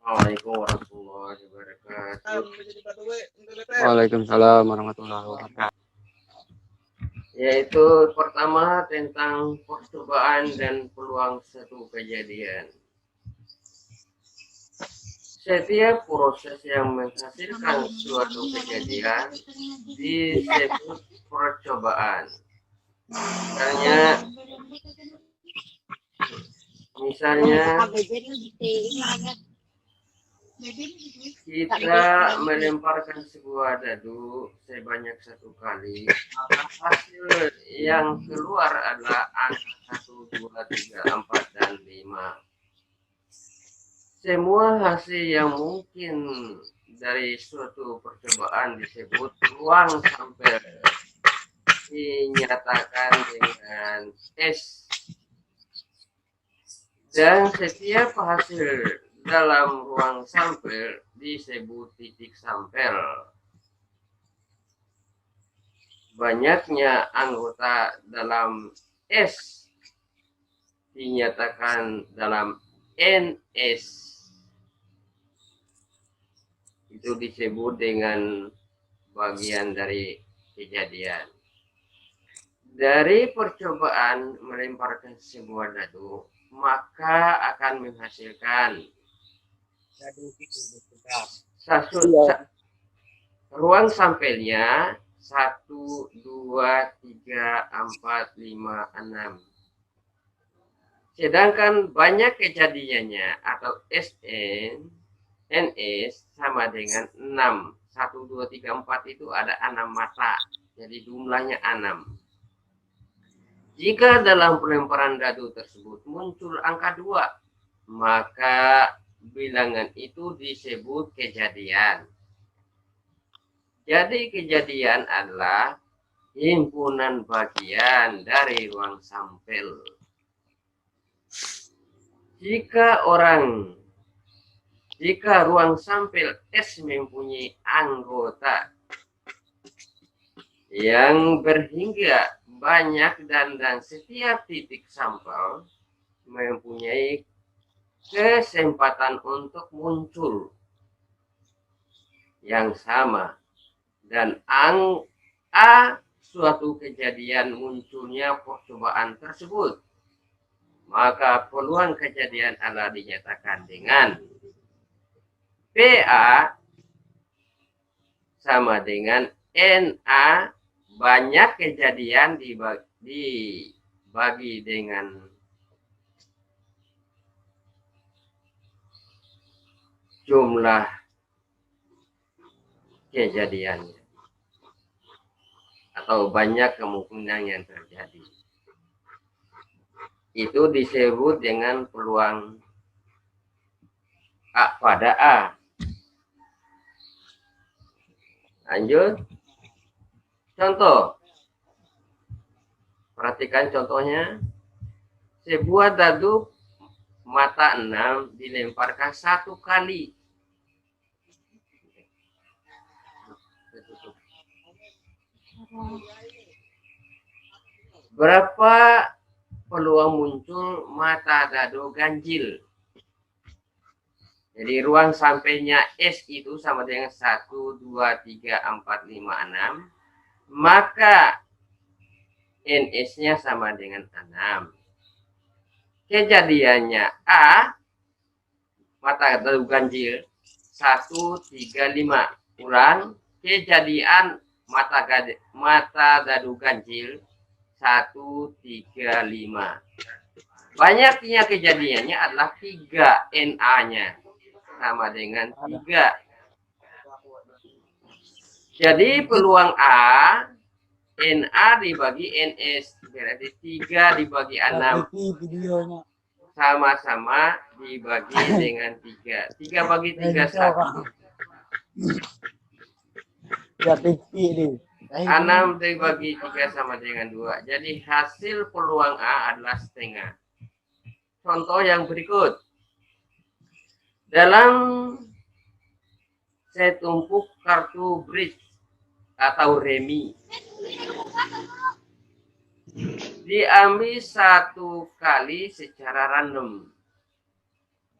Assalamualaikum warahmatullahi wabarakatuh. Waalaikumsalam warahmatullahi wabarakatuh. Yaitu pertama tentang percobaan dan peluang satu kejadian. Setiap proses yang menghasilkan suatu kejadian disebut percobaan. Misalnya kita melemparkan sebuah dadu sebanyak 1 kali, maka hasil yang keluar adalah angka 1, 2, 3, 4, dan 5. Semua hasil yang mungkin dari suatu percobaan disebut ruang sampel, dinyatakan dengan S. Dan setiap hasil dalam ruang sampel disebut titik sampel. Banyaknya anggota dalam S dinyatakan dalam NS. Itu disebut dengan bagian dari kejadian. Dari percobaan melemparkan sebuah dadu, maka akan menghasilkan ruang sampelnya 1, 2, 3, 4, 5, 6. Sedangkan banyak kejadiannya atau NS sama dengan 6. 1, 2, 3, 4 itu ada 6 mata. Jadi jumlahnya 6. Jika dalam pelemparan dadu tersebut muncul angka 2, maka bilangan itu disebut kejadian. Jadi kejadian adalah himpunan bagian dari ruang sampel. Jika ruang sampel S mempunyai anggota yang berhingga banyak dan setiap titik sampel mempunyai kesempatan untuk muncul yang sama, dan A suatu kejadian munculnya percobaan tersebut, maka peluang kejadian adalah dinyatakan dengan PA sama dengan NA banyak kejadian dibagi dengan jumlah kejadiannya atau banyak kemungkinan yang terjadi. Itu disebut dengan peluang A pada A. Lanjut. Contoh. Perhatikan contohnya. Sebuah dadu mata 6 dilemparkan 1 kali. Berapa peluang muncul mata dadu ganjil? Jadi ruang sampelnya S itu sama dengan 1, 2, 3, 4, 5, 6. Maka NS-nya sama dengan 6. Kejadiannya A, mata dadu ganjil 1, 3, 5. Ulang, kejadian mata dadu ganjil 1, 3, 5. Banyaknya kejadiannya adalah 3, NA-nya sama dengan 3. Jadi peluang A, NA dibagi NS, berarti 3 dibagi 6. Sama-sama dibagi dengan 3. 3 bagi 3, 1. 6 dibagi 3 sama dengan 2. Jadi hasil peluang A adalah setengah. Contoh yang berikut. Dalam setumpuk kartu bridge atau remi, diambil 1 kali secara random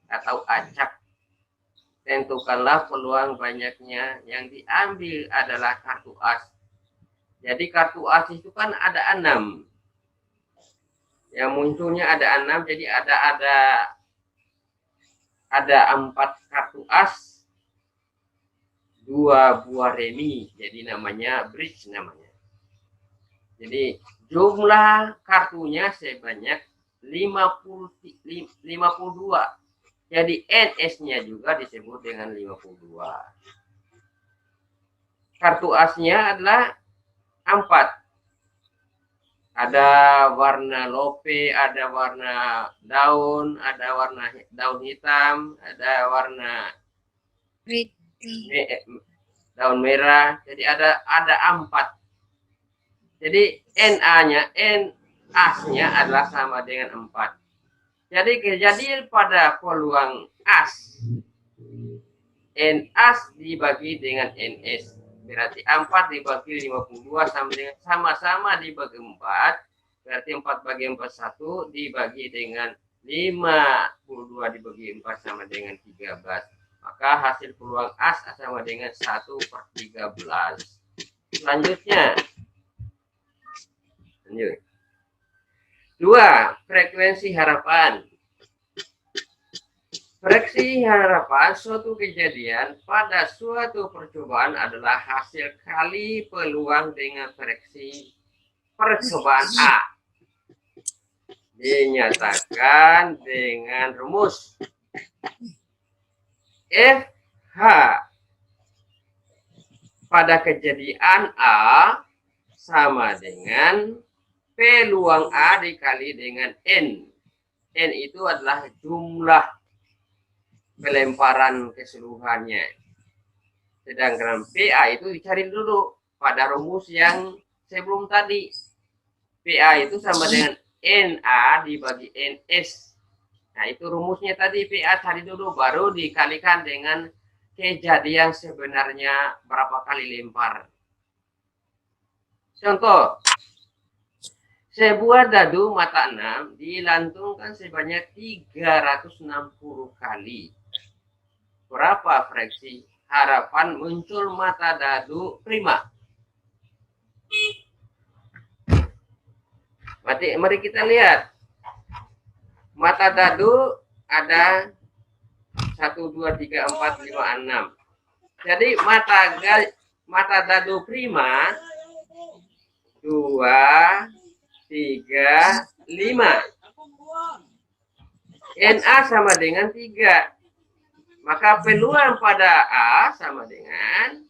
atau acak. tentukanlah peluang banyaknya. Yang diambil adalah kartu as. Jadi kartu as itu kan ada 6. Yang munculnya ada 6, jadi ada 4 kartu as, 2 buah remi, jadi namanya bridge namanya. Jadi jumlah kartunya sebanyak 52. Jadi NS-nya juga disebut dengan 52. Kartu asnya adalah 4. Ada warna lope, ada warna daun, ada warna daun hitam, ada warna daun merah. Jadi ada 4. Jadi NA-nya adalah sama dengan 4. Jadi kejadian pada peluang as, NAS dibagi dengan NS. Berarti 4 dibagi 52 sama-sama dibagi 4. Berarti 4 bagi 4 1 dibagi dengan 52 dibagi 4 sama dengan 13. Maka hasil peluang as sama dengan 1/13. Selanjutnya. Lanjut. 2. Frekuensi harapan. Frekuensi harapan suatu kejadian pada suatu percobaan adalah hasil kali peluang dengan frekuensi percobaan A. Dinyatakan dengan rumus FH pada kejadian A sama dengan peluang A dikali dengan N. N itu adalah jumlah pelemparan keseluruhannya. Sedangkan PA itu dicari dulu pada rumus yang sebelum tadi. PA itu sama dengan NA dibagi NS. Nah, itu rumusnya tadi. PA cari dulu, baru dikalikan dengan kejadian sebenarnya berapa kali lempar. Contoh, sebuah dadu mata 6 dilantungkan sebanyak 360 kali. Berapa frekuensi harapan muncul mata dadu prima? Mari kita lihat. Mata dadu ada 1, 2, 3, 4, 5, 6. Jadi mata dadu prima 2, 3, 5. NA sama dengan 3. Maka peluang pada A sama dengan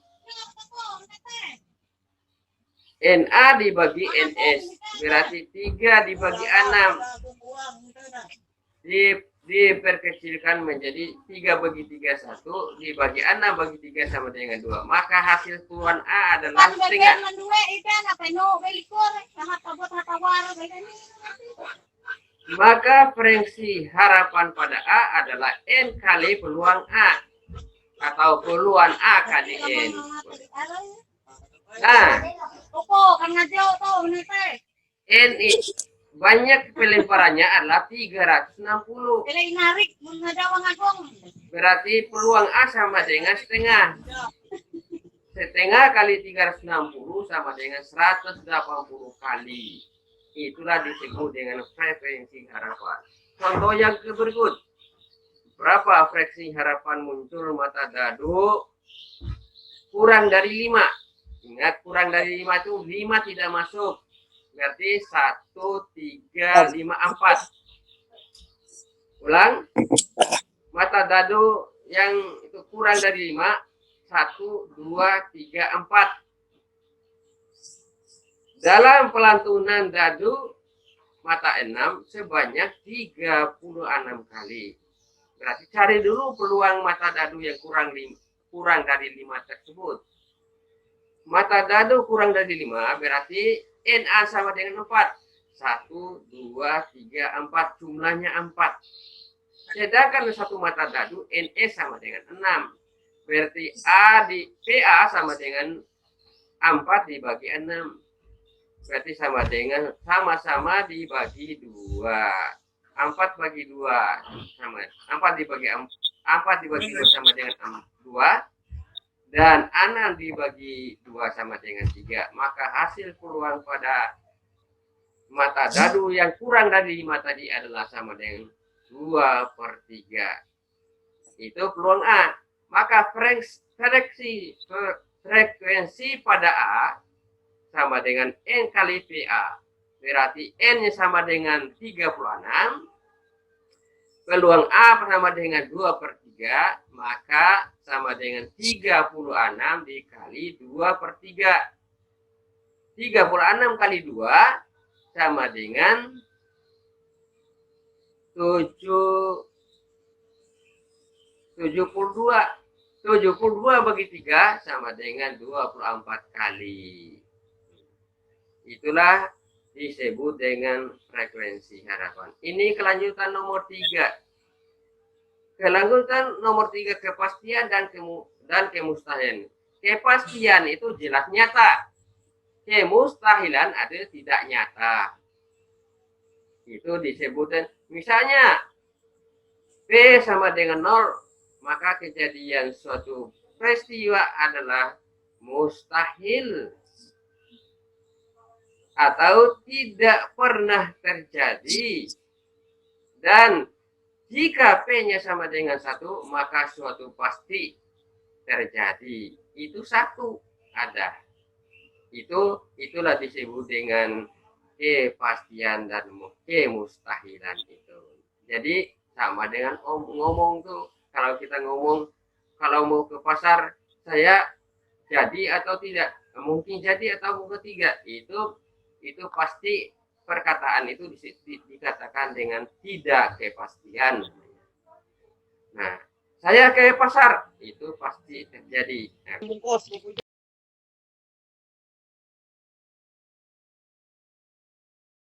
NA dibagi NS. Berarti 3 dibagi 6. Diperkecilkan menjadi 3 bagi 3, 1. Dibagi 6 bagi 3 sama dengan 2. Maka hasil peluang A adalah setengah. Maka frekuensi harapan pada A adalah N kali peluang A. Atau peluang A kali N. Nah, N banyak pelemparannya adalah 360. Berarti peluang A sama dengan setengah. Setengah kali 360 sama dengan 180 kali. Itulah disebut dengan frekuensi harapan. Contoh yang berikut. Berapa frekuensi harapan muncul mata dadu? Kurang dari 5. Ingat, kurang dari 5 itu 5 tidak masuk. Berarti 1, 3, 5, 4. Ulang. Mata dadu yang itu kurang dari 5. 1, 2, 3, 4. Dalam pelantunan dadu mata 6 sebanyak 36 kali. Berarti cari dulu peluang mata dadu yang kurang dari 5 tersebut. Mata dadu kurang dari 5 berarti NA sama dengan 4. 1, 2, 3, 4. Jumlahnya 4. Sedangkan satu mata dadu NS sama dengan 6. Berarti PA sama dengan 4 dibagi 6. Berarti sama dengan sama-sama dibagi 2. 4 bagi 2 sama. 4 dibagi 4 4 dibagi 2 sama dengan 2, dan 6 dibagi 2 sama dengan 3. Maka hasil peluang pada mata dadu yang kurang dari 5 tadi adalah sama dengan 2/3. Itu peluang A. Maka frekuensi pada A sama dengan N kali PA. Berarti N-nya sama dengan 36. Peluang A sama dengan 2/3. Maka sama dengan 36 dikali 2/3. 36 kali 2 sama dengan 72. 72 bagi 3 sama dengan 24 kali. Itulah disebut dengan frekuensi harapan. Ini kelanjutan nomor 3. Kelanjutan nomor 3, kepastian dan kemustahilan. Kepastian itu jelas nyata. Kemustahilan ada tidak nyata. Itu disebutkan, misalnya P sama dengan 0, maka kejadian suatu peristiwa adalah mustahil atau tidak pernah terjadi. Dan jika P-nya sama dengan 1, maka suatu pasti terjadi. Itu satu ada. Itulah disebut dengan kepastian dan kemustahilan itu. Jadi sama dengan ngomong tuh, kalau kita ngomong, kalau mau ke pasar, saya jadi atau tidak, mungkin jadi atau mungkin tidak, itu pasti perkataan itu dikatakan dengan tidak kepastian. Nah, saya ke pasar, itu pasti terjadi. Nah,